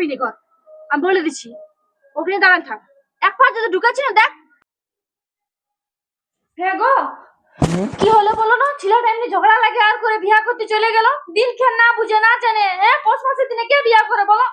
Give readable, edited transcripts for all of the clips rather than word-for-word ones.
ঢুকবি নি কর, আমি বলে দিচ্ছি। ওখানে দাঁড়ান থাক, এক পা যদি ঢুকাচ্ছি না দেখ। হ্যাঁ গো, কি হলো বলো না? ছেলেটা এমনি ঝগড়া লাগে আর করে বিয়া করতে চলে গেল। দিন খেন না বুঝে না জানে। হ্যাঁ, পৌষ মাসের দিনে কে বিয়া করে বলো?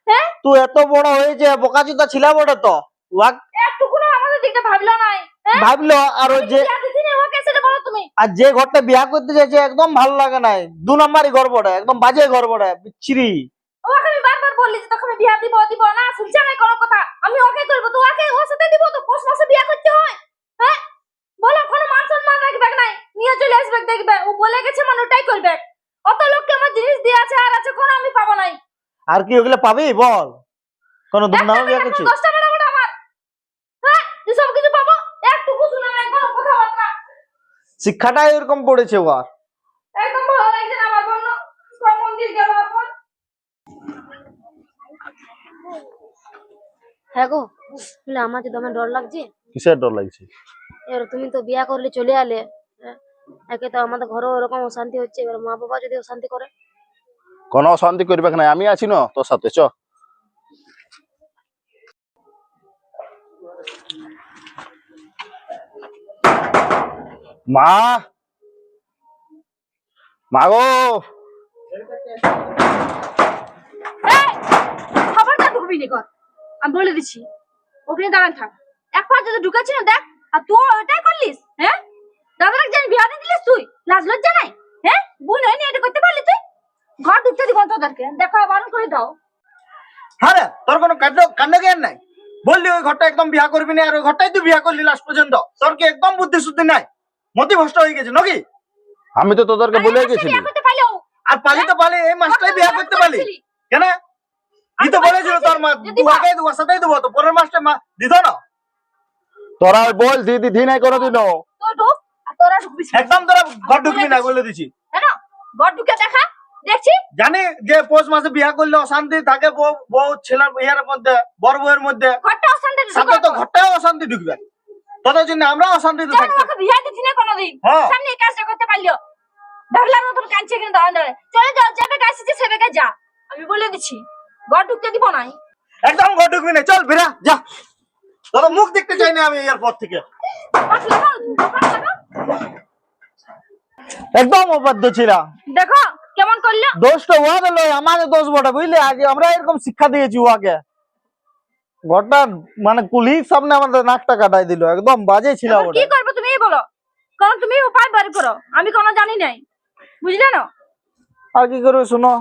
হ্যাঁ, তুই এত বড় হয়েছে, বোকাচোদা ছিলা বড় তো একটুকু না আমাদের দিকটা ভাবলো নাই। হ্যাঁ, ভাবলো। আর ওই যে বিয়া দিছি না ওকে সেটা বলো তুমি। আর যে ঘরটা বিয়া করতে যাচ্ছে একদম ভালো লাগে নাই, 2 নম্বরই ঘর বড়, একদম বাজে ঘর বড়, বিচ্ছিরি। ওকে আমি বারবার বললি যে তোকে আমি বিয়া দিব দিব না, শুনছে না কোনো কথা। আমি ওকে করব, তো ওকে ওর সাথে দিব, তো পৌষ মাসে বিয়া করতে হয়। হ্যাঁ, বলো কোনো মান সম্মান রাখবে নাই, নিয়ে চলে আসবে দেখবে। ও বলে গেছে মানে ওটাই করবে। অত লোককে আমার জিনিস দিয়ে আছে আর আছে, কোনো আমি পাবো নাই। আর কি ওগুলো পাবি বল? কোন ধুমধামে বিয়া করছিস? 10টা বেড়া বেড়া আমার। হ্যাঁ, তুই সব কিছু পাবো, একটুকু শুনে নাই কোনো কথাবার্তা। শিক্ষাটাই এরকম পড়েছে ওর। একদম ভালো লাগছে না আমার বোন। সব মন্দির গেল এখন। হ্যাঁ গো, বলে আমার যে দমে ডর লাগছে। কিসের ডর লাগছে? এবার তুমি তো বিয়া করলে চলে আলে, একে তো আমাদের ঘরেও এরকম অশান্তি হচ্ছে, এবার মা বাবা যদি অশান্তি করে। কোনো অশান্তি করবে না, আমি আছি না তোর সাথে, চ। মা, মা গো, খবরদার ঢুকবি নি কর, আমি বলে দিচ্ছি। ওখানে দাঁড়ান থাক, এক পা যদি ঢুকাচ্ছি না দেখ। আর তুই ওটাই করলিস? হ্যাঁ, দাদাকে জানি বিয়া দিয়ে দিলিস তুই, লাজ লজ্জা নাই? হ্যাঁ, বোন হয়নি এটা করতে পারলি তুই? ঘর ঢুকতে দিব তোদেরকে, দেখা বারণ করে দাও। হ্যাঁ, তোর কোনো কাণ্ড জ্ঞান নাই। বললি ওই ঘরটা একদম বিয়া করবি না, আর ওই ঘরটাই তুই বিয়া করলি লাস্ট পর্যন্ত। তোর কি একদম বুদ্ধি শুদ্ধি নাই? মতি ভ্রষ্ট হয়ে গেছে নাকি? আমি তো তোদেরকে বলে গেছিলি। বিয়া করতে পারলেও আর পালি তো পালি, এই মাসটাই বিয়া করতে পারলি কেন? ই তো বলেছিল তোর মা দুয়াকে দুয়ার সাথেই দেবো, তো পরের মাসটা মা দিত না। তোরা বল দিদি নাই কোনোদিনও। তো ঢুক, আর তোরা ঢুকবি না। একদম তোরা ঘর ঢুকবি না বলে দিছি। হ্যাঁ, ঘর ঢুকে দেখা, দেখছি। জানি যে পৌষ মাসে বিয়া করলে অশান্তি থাকে বউ ছেলের ইয়ের মধ্যে, বড় বউয়ের মধ্যে। ঘরটা অশান্তি সাথে তো ঘরটাও অশান্তি ঢুকবে, তোদের জন্য আমরা অশান্তিতে থাকবো। ওকে বিয়া দিচ্ছি না কোনোদিন, হ্যাঁ। সামনে এই কাজটা করতে পারলিও। ভাবলাম নতুন কাঁদছে কিন্তু দাঁড়ান দাঁড়ান, চলে যাও, যাবে কাজ শিখছে সে বেকার যা। আমি বলে দিচ্ছি, ঘর ঢুকতে দিব নাই। একদম ঘর ঢুকবি না, চল বেরা যা। তোর মুখ দেখতে চাই না আমি এর পর থেকে। একদম অবাধ্য ছিলাম। দেখো কেমন করলো। দোষটা ওয়াকে লয়, আমাদের দোষ বটে বুঝলে। আগে আমরা এরকম শিক্ষা দিয়েছি ওয়াকে। ঘরটা মানে কুলির সামনে আমাদের নাকটা কাটাই দিল, একদম বাজে ছিল এখন কি ওটা। করবো তুমিই বলো, কারণ তুমি উপায় বার করো, আমি কোনো জানি নাই, বুঝলে না? আর কি করবে শোনো,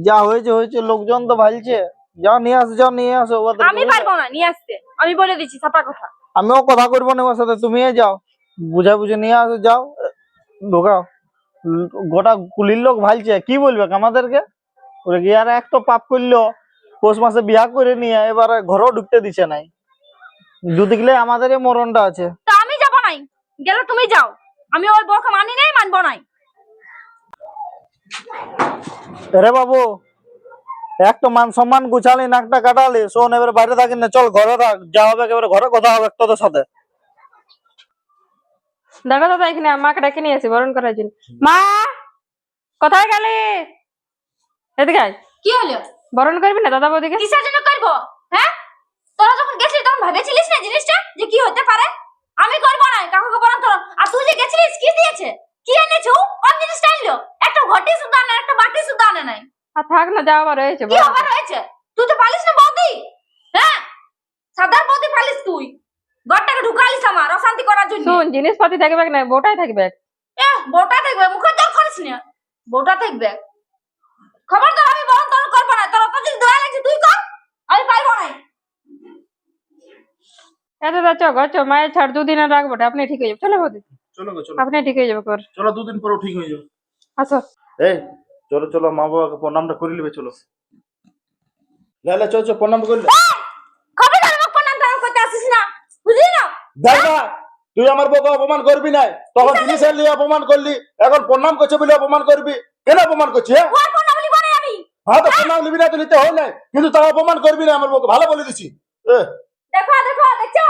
যা হয়েছে হয়েছে, লোকজন তো ভালছে। যাও নিয়ে আসো, যাও নিয়ে আসো ওদের। আমি পারবো না নিয়ে আসতে, আমি বলে দিচ্ছি ছাপা কথা। আমিও কথা করবো না ওর সাথে, তুমি যাও বুঝা বুঝে নিয়ে আসো, যাও ঢোকাও। গোটা কুলির লোক ভালছে, কি বলবে আমাদেরকে? ওরে কি আর এক তো পাপ করলো, পৌষ মাসে বিয়া করে নিয়ে এবারে ঘরেও ঢুকতে দিছে নাই। যদি গেলে আমাদের মরণটা আছে। তা আমি যাবো নাই, গেলে তুমি যাও। আমি ওই বউকে মানি নাই, মানবো নাই। রে বাবু, এক তো মান সম্মান গুছালি, নাকটা কাটালি, শোন এবার বাইরে থাকি না, চল ঘরে থাক, যা হবে একেবারে ঘরে কথা হবে তোদের সাথে। দেখো দাদা, এখানে আমাকে ডেকে নিয়ে আসি বরণ করার জন্য। মা, কোথায় গেলে? এদিকে আয়। কি হলো? বরণ করবি না দাদা বৌদিকে? কিসের জন্য করবো? হ্যাঁ, তোরা যখন গেছিলি তখন ভেবেছিলিস না জিনিসটা যে কি হতে পারে? আমি করবো না, কাকুকে বরণ তোর। আর তুই যে গেছিলিস কি দিয়েছে, কি এনেছো? কোন জিনিসটা আনলো? একটা ঘটি শুদ্ধ আনে, একটা বাটি শুদ্ধ আনে নাই। আর থাক না, যা আবার হয়েছে। কি আবার হয়েছে? তুই তো পালিস না বৌদি। হ্যাঁ, সাদার বৌদি পালিস তুই। ঘরটাকে ঢুকালিস আমার অশান্তি করার জন্য। শুন, জিনিসপাতি থাকবে না, বউটাই থাকবে। বউটা থাকবে, মুখে জল করিস না। বউটা থাকবে, খবরদার আমি বরণ তোর করবো না। তোর অত যদি দয়া লাগছে তুই কর, আমি পারবো না। এত যাচ্ছ গচ্ছ, মায়ের ছাড় 2 দিন আর রাখবো, আপনি ঠিক হয়ে যাবে। চলো বৌদি, চলো গো, চলো। আপনি ঠিক হয়ে যাবে। কর, চলো 2 দিন পরে ঠিক হয়ে যাবে। আসো। এই চলো চলো, মা বাবাকে প্রণামটা করে নিবে, চলো। লালা চল চল, প্রণাম করলে। খবরদার আমাকে প্রণাম টানাম করতে আসিস না, বুঝলি না? দেখা, তুই আমার বউকে অপমান করবি না। তখন জিনিসের নিয়ে অপমান করলি, এখন প্রণাম করছে বলে অপমান করবি। কেন অপমান করছিস? ওর প্রণাম লিব না আমি। হ্যাঁ, তো প্রণাম নিবি না তো নিতে হয় নাই, কিন্তু তাও অপমান করবি না আমার বউকে, ভালো বলে দিছি। দেখো দেখো দেখছো,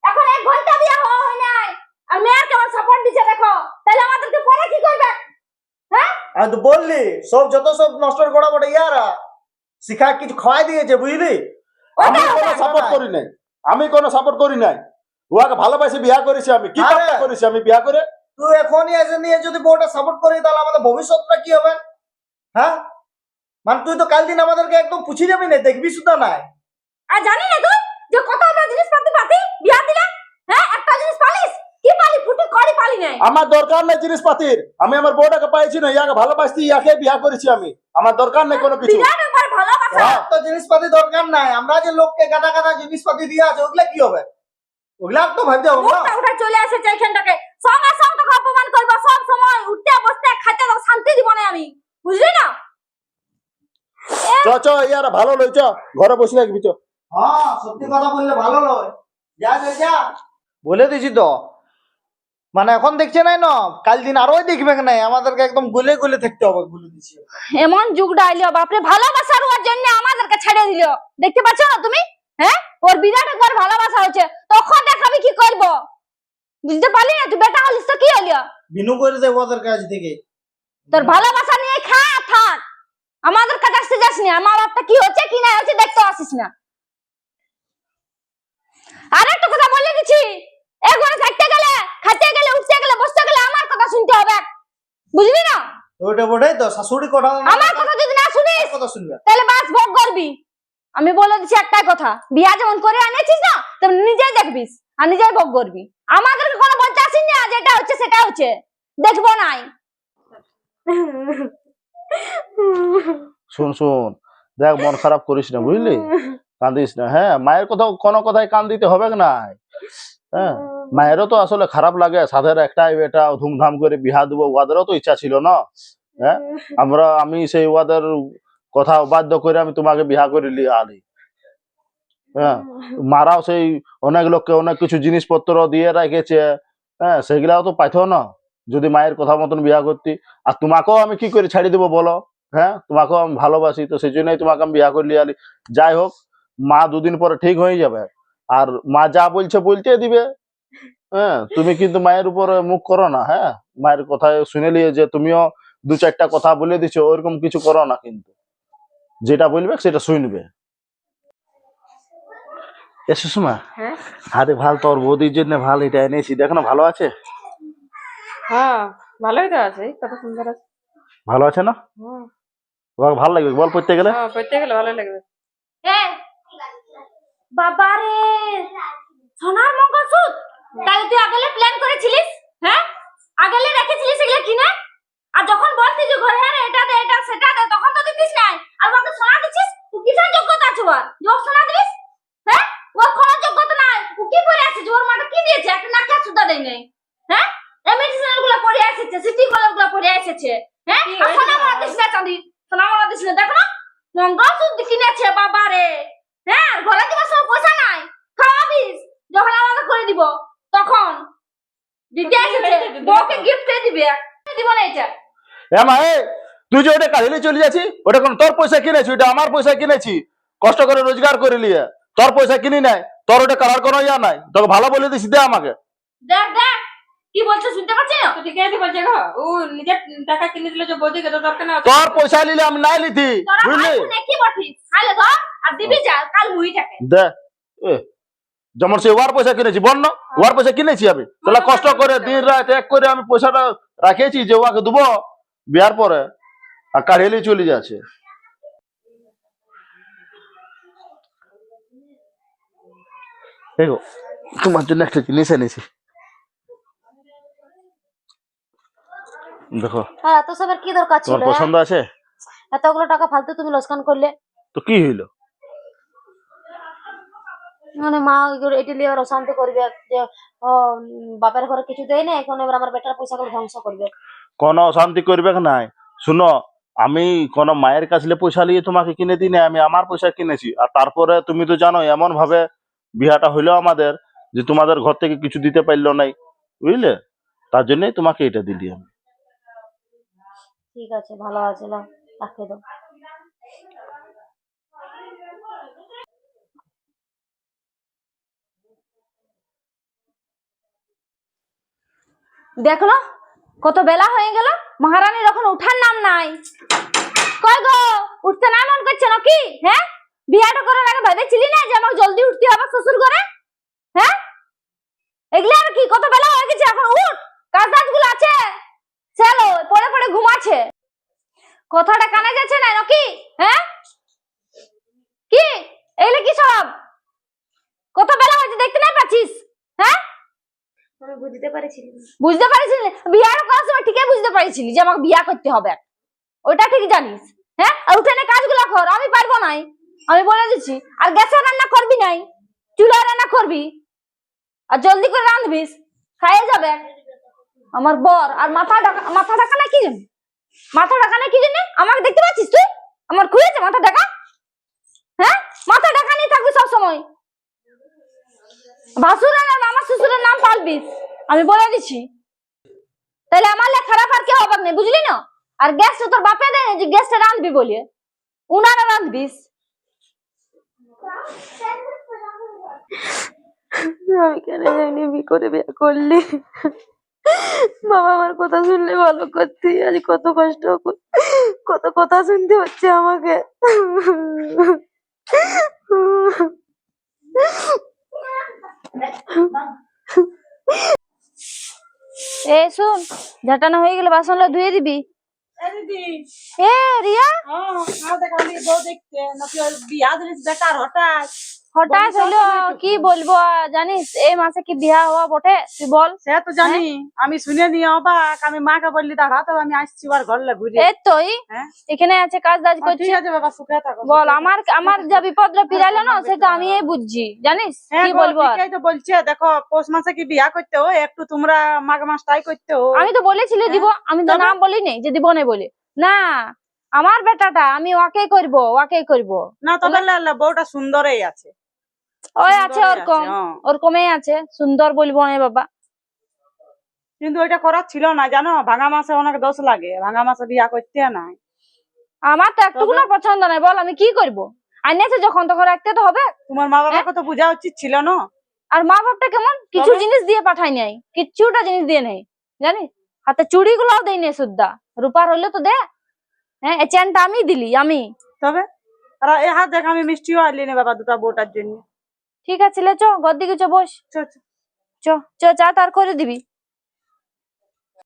এখন 1 ঘন্টা বিয়ে হওয়া হয় নাই, আর মেয়ের কেমন সাপোর্ট দিছে দেখো। তাহলে আমাদেরকে পরে কি করবে? হ্যাঁ, আমি তো বললি সব যত সব নষ্ট করা বটে ইয়ারা, শিখা কিছু খাওয়াই দিয়েছে বুঝলি। আমি কোনো সাপোর্ট করি নাই, আমি কোনো সাপোর্ট করি নাই। ওকে ভালোবাসি বিয়া করেছি আমি, কি আরে। পাপটা করেছি আমি বিয়া করে? তুই এখনই এসে নিয়ে যদি বউটা সাপোর্ট করি তাহলে আমাদের ভবিষ্যৎটা কি হবে? হ্যাঁ, মানে তুই তো কাল দিন আমাদেরকে একদম পুছি যাবি না, দেখবি শুধু নাই। আর জানি না তুই যে কত আমরা জিনিসপাতি পাতি বিয়া দিলে, হ্যাঁ একটা জিনিস পালিস কি পালি ফুটি করি পালি নাই। আমার দরকার নাই জিনিসপাতির, আমি আমার বউটাকে পাইছি না, ইয়াকে ভালোবাসি, ইয়াকে বিয়া করেছি আমি, আমার দরকার নেই কোনো কিছু। বিরাট একবার ভালোবাসা। হ্যাঁ। তো জিনিসপাতি দরকার নাই, আমরা যে লোককে গাদা গাদা জিনিসপাতি দিয়ে আছে ওগুলা কি হবে? ওগুলা তো ভাবতে হবে না। মুখটা উঠে চলে এসেছে এখানটাকে, সঙ্গে সঙ্গে তোকে অপমান করবো সব সময়, উঠতে বসতে খাইতে দাও, শান্তি দিব না আমি, বুঝলি না? চ চ ইয়ার ভালো লই, চ ঘরে বসে থাকবি চ। হ্যাঁ, সত্যি কথা বললে ভালো নয়। যা যা যা, বলে দিছি তো। মানে এখন দেখছে নাই না, কাল দিন আরোই দেখবে নাই, আমাদেরকে একদম গুলে গুলে থাকতে হবে, বলে দিছি। এমন যুগটা আইলো বাপরে, ভালোবাসার ওর জন্য আমাদেরকে ছেড়ে দিল, দেখতে পাচ্ছ না তুমি? হ্যাঁ, ওর বিরাট একবার ভালোবাসা হচ্ছে, তখন দেখাবি কি করব, বুঝতে পারলি না? তুই বেটা হলিস তো কি হলিও? বিনু করে দেবো ওদের কাছ থেকে। তোর ভালোবাসা নিয়ে খা থাক, আমাদের কাছে আসতে যাস না, আমার বাপটা কি হচ্ছে কি না হচ্ছে দেখতে আসিস না। আর একটা কথা বলে দিচ্ছি, একবারে থাকতে গেলে খাইতে গেলে উঠতে গেলে বসতে গেলে আমার কথা শুনতে হবে, বুঝলি না? ওইটা বটেই তো, শাশুড়ি কথা আমার কথা যদি না শুনিস কথা শুনবে। তাহলে বাস ভোগ করবি। আমি বলে দিচ্ছি একটাই কথা, বিয়া যেমন করে আনেছিস না তেমন নিজেই দেখবিস আর নিজেই ভোগ করবি। আমাদেরকে কোনো বলতে আসিস না, যেটা হচ্ছে সেটা হচ্ছে, দেখবো নাই। শুন শুন, দেখ মন খারাপ করিস না বুঝলি, কান্দিস না। হ্যাঁ, মায়ের কথা কোনো কথায় কান দিতে হবে না। হ্যাঁ, মায়েরও তো আসলে খারাপ লাগে, সাধের একটাই বেটা, ধুমধাম করে বিহা দেবো, ওদেরও তো ইচ্ছা ছিল না। হ্যাঁ, আমি সেই ওদের কথা বাধ্য করে আমি তোমাকে বিহা করে নিয়ে আনি। হ্যাঁ, মারাও সেই অনেক লোককে অনেক কিছু জিনিসপত্র দিয়ে রেখেছে। হ্যাঁ, সেগুলাও তো পাইতো না যদি মায়ের কথা মতন বিয়া করতি। আর তোমাকেও আমি কি করে ছাড়ি দেবো বলো? হ্যাঁ, তোমাকেও আমি ভালোবাসি, তো সেই জন্যই তোমাকে আমি বিয়া করে নিয়ে আলি। যাই হোক, মা দুদিন পরে ঠিক হয়ে যাবে, আর মা যা বলছে বলতে দিবে। হ্যাঁ, তুমি কিন্তু মায়ের উপরে মুখ করো না। হ্যাঁ, মায়ের কথা শুনে নিয়ে যে তুমিও দু চারটা কথা বলে দিছো, ওইরকম কিছু করো না, কিন্তু যেটা বলবে সেটা শুনবে। এ সুষমা, হ্যাঁ আরে ভাল, তোর বৌদির জন্য ভাল এটা এনেছি, দেখো না ভালো আছে? হ্যাঁ, ভালোই তো আছে, কত সুন্দর আছে। ভালো আছে না? তোমাকে ভালো লাগবে বল পড়তে গেলে? হ্যাঁ, পড়তে গেলে ভালো লাগবে। বাবা রে, সোনার মঙ্গলসূত্র, তাহলে তুই আগেলে প্ল্যান করেছিলিস? হ্যাঁ, আগেলে রেখেছিলিস এগুলো কিনে? আর যখন বলতি যে ঘরে হ্যাঁ এটা দে এটা সেটা দে, তখন তো দিতিস নাই, আর ওকে সোনা দিছিস? তুই কিসের যোগ্যতা আছে ওর যে ওর সোনা দিস? হ্যাঁ, ওর কোনো যোগ্যতা নাই, ও কি করে আসছে? ওর মাটা কি দিয়েছে? একটা নাকা সুদ্ধা দেয় নাই। হ্যাঁ, এই মেডিসিন গুলো পড়ে এসেছে, সিটি গুলো পড়ে এসেছে। হ্যাঁ, কি আর সোনা হয়েছে মারা বাবা? দিস না, চাঁদি সোনা মারা দিস না, দেখো না মঙ্গলসূত্র কিনেছে বাবা রে। হ্যাঁ, ঘরে দিবার সব পয়সা নাই, খাওয়াবিস যখন আলাদা করে দিব তখন দিতে এসেছে, বউকে গিফট দিবে, দিব না এটা। মা, তুই যে ওটা কাহিলে চলে যাচ্ছি, ওটা কোন তোর পয়সা কিনেছি? ওটা আমার পয়সা কিনেছি, কষ্ট করে রোজগার করে নিয়ে। তোর পয়সা কিনি নাই, তোর ওটা করার কোনো ইয়া নাই। তোকে ভালো বলে দিছি, দে আমাকে। দেখ দেখ কি বলছে, শুনতে পাচ্ছি না? তো ঠিকই আছে বলছে গো, ও নিজের টাকা কিনে দিলে যে বৌদিকে তো দরকার না। তোর পয়সা নিলে আমি নাই লিতি, তোরা বুঝলি? ভাই শুনে কি বটিস, খাইলে ধর আর দিবি যা, কাল মুই থাকে। দে, যেমন সে ওয়ার পয়সা কিনেছি, বল না ওয়ার পয়সা কিনেছি আমি, তাহলে কষ্ট করে দিন রাত এক করে আমি পয়সাটা রাখেছি যে ওকে দেবো বিয়ার পরে, আর কাঢ়িয়ে চলে যাচ্ছে। দেখো, তোমার জন্য একটা জিনিস এনেছি, দেখো। হ্যাঁ, তো সবার কি দরকার ছিল? তোমার পছন্দ আছে? এতগুলো টাকা ফালতু তুমি লোকসান করলে। তো কি হইলো? মানে মা এটা নিয়ে আবার অশান্তি করবে যে ও বাপের ঘরে কিছু দেয় না, এখন এবার আমার বেটার পয়সা গুলো ধ্বংস করবে। কোনো অশান্তি করবে নাই। শুনো, আমি কোন মায়ের কাছে পয়সা নিয়ে তোমাকে কিনে দিই না, আমি আমার পয়সা কিনেছি। আর তারপরে তুমি তো জানো এমন ভাবে বিয়াটা হইলো আমাদের, যে তোমাদের ঘর থেকে কিছু দিতে পারলো নাই, বুঝলে? তার জন্যই তোমাকে এটা দিলি আমি। ঠিক আছে, ভালো আছে, নাও রাখে দাও। দেখলো কত বেলা হয়ে গেল, মহারানীর এখন উঠার নাম নাই। কই গো উঠতে না মন করছে নাকি? হ্যাঁ, বিয়াটা করার আগে ভেবেছিলি না যে আমাকে জলদি উঠতে হবে শ্বশুর ঘরে? হ্যাঁ, এগুলা আর কি, কত বেলা হয়ে গেছে, এখন উঠ, কাজ গুলো আছে। চলো, পড়ে পড়ে ঘুমাচ্ছে, কথাটা কানে যাচ্ছে না নাকি? হ্যাঁ, কি এগুলো কি সব? কত বেলা হয়েছে দেখতে না পাচ্ছিস? হ্যাঁ, বুঝতে পারছিলি বিয়ার করার সময় ঠিকই বুঝতে পারছিলি যে আমাকে বিয়া করতে হবে, ওইটা ঠিক জানিস। হ্যাঁ, আর উঠে কাজগুলো কর, আমি পারবো নাই, আমি বলে দিচ্ছি। আর গ্যাসে রান্না করবি নাই, চুলায় রান্না করবি, আর জলদি করে রাঁধবিস, খাইয়ে যাবে আমার বর। আর মাথা ঢাকা না কি জানি, মাথা ঢাকা না কি জানি, আমাকে দেখতে পাচ্ছিস তুই? আমার খুলেছে মাথা ঢাকা? হ্যাঁ, মাথা ঢাকা নিয়ে থাকবি সব সময়। ভাসুরের আর মামা শ্বশুরের নাম পালবিস, আমি বলে দিচ্ছি। তাহলে আমার লে খারাপ আর কেউ হবে না, বুঝলি না? আর গ্যাসটা তোর বাপে দেয় যে গ্যাসটা রাঁধবি বলে, উনারা রাঁধবিস। আমি কেন জানি বি করে বিয়ে করলি। বাবা আমার কথা শুনলে ভালো করতি, আজ কত কষ্ট, কত কথা শুনতে হচ্ছে আমাকে। এ শুন, ঝাঁটানো হয়ে গেলে বাসনটা ধুয়ে দিবি। এ রিয়া, হঠাৎ হলো, কি বলবো জানিস, এই মাসে কি বিয়া হওয়া বটে, তুই বল। সে তো জানি, আমি শুনে নিয়ে অবাক। আমি মাকে বললি দাঁড়া তো, আমি আসছি আর ঘর ঘুরে। এই তোই হ্যাঁ? এখানে আছে, কাজ দাজ করছি। ঠিক আছে বাবা, সুখে থাকো। বল, আমার যা বিপদটা পিরাইলো না, সেটা আমি বুঝছি, জানিস কি বলবো আর। ঠিকই তো বলছে, দেখো পৌষ মাসে কি বিয়া করতে হয়, একটু তোমরা মাঘ মাসটাই করতে হয়। আমি তো বলেছিলে দিব, আমি তো নাম বলি নাই যে দিব না বলে। না, আমার বেটাটা আমি ওকেই করব। না তবে বউটা সুন্দরই আছে, ওই আছে ওরকম, হ্যাঁ। ওরকমই আছে, সুন্দর বলবো না বাবা। কিন্তু ওইটা করার ছিল না, জানো, ভাঙা মাসে অনেক দোষ লাগে, ভাঙা মাসে বিয়া করতে নাই। আমার তো একটুকুনো পছন্দ নাই, বল আমি কি করব? আইনেছে যখন তখন রাখতে তো হবে। তোমার মা বাবাকে তো বোঝা উচিত ছিল না। আর মা বাপটা কেমন কিছু জিনিস দিয়ে পাঠাই নাই, কিচ্ছুটা জিনিস দিয়ে নেই, জানিস, হাতে চুড়ি গুলাও দেই নাই সুদ্ধা, রূপার হইলে তো দে। হ্যাঁ, এই চেনটা আমি দিলি আমি। তবে আর এই হাত দেখ, আমি মিষ্টিও আনলি না বাবা দুটা বউটার জন্য। ঠিক আছে, লে চ ঘর দিকে চ, বস, চল, চল। চ চ, চা তার করে দিবি।